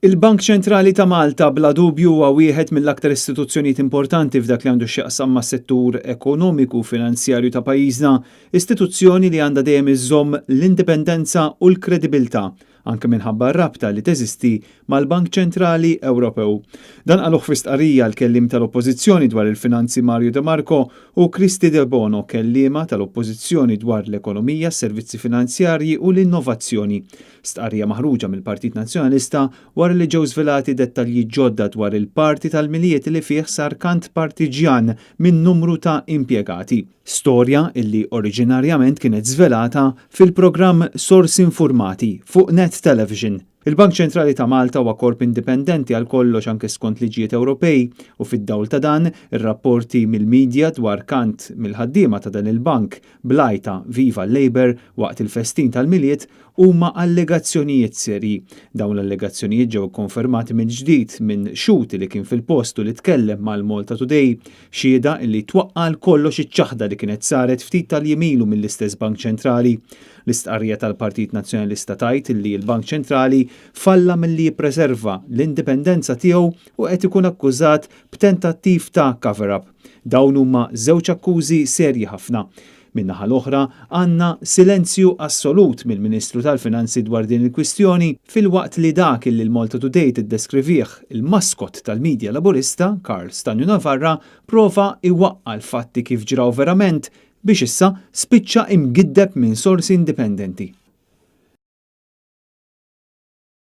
Il-Bank Ċentrali ta' Malta bla dubju huwa wieħed mill-aktar istituzzjonijiet importanti f'dak li għandu x'jaqsam mas-settur ekonomiku u finanzjarju ta' pajjiżna, istituzzjoni li għandha dejjem iżżomm l-indipendenza u l-kredibilità anke minħabba r-rabta li teżisti mal-Bank Ċentrali Ewropew. Dan qaluh fi stqarrija l-kellim tal-Oppożizzjoni dwar il-Finanzi Mario De Marco u Kristi De Bono kelliema tal-Oppożizzjoni dwar l-ekonomija, s-servizzi finanzjarji u l-innovazzjoni. Stqarrija maħruġa mill-Partit Nazzjonalista wara li ġew żvelati dettalji ġodda dwar il-parti tal-miliet li fih sar kant partiġjan minn numru ta' impjegati. Storja illi oriġinarjament kienet żvelata fil-programm Sors Informati fuq Net Television. Il-Bank Ċentrali ta' Malta huwa korp indipendenti għal kollox anke skont liġijiet Ewropej u fid-dawl ta' dan ir-rapporti mill-medja dwar kant mill-ħaddiema ta' dan il-bank blajta Viva Labour waqt il-festin tal-miliet huma allegazzjonijiet serji. Dawn l-allegazzjonijiet ġew konfermati minn ġdid minn Xuti li kien fil-postu li tkellem mal-Malta Today, xieda li twaqqal kollox iċ-ċaħda li kienet saret ftit tal-jemilu mill-istess Bank Ċentrali. L-istqarrija tal-Partit Nazzjonalista tajt li l-Bank Ċentrali falla milli jippreserva l-indipendenza tiegħu u qed ikun akkużat b'tentattiv ta' cover-up. Dawn huma żewġ akkużi serji ħafna. Min-naħa l-oħra għandna silenzju assolut mill-Ministru tal-Finanzi dwar din il-kwistjoni fil-waqt li dak li l-Malta Today tiddeskrivih il-maskot tal-Midja Laburista, Karl Stanju Navarra, prova iwaqqa l-fatti kif ġraw verament biex issa spiċċa imgiddeb minn sorsi indipendenti.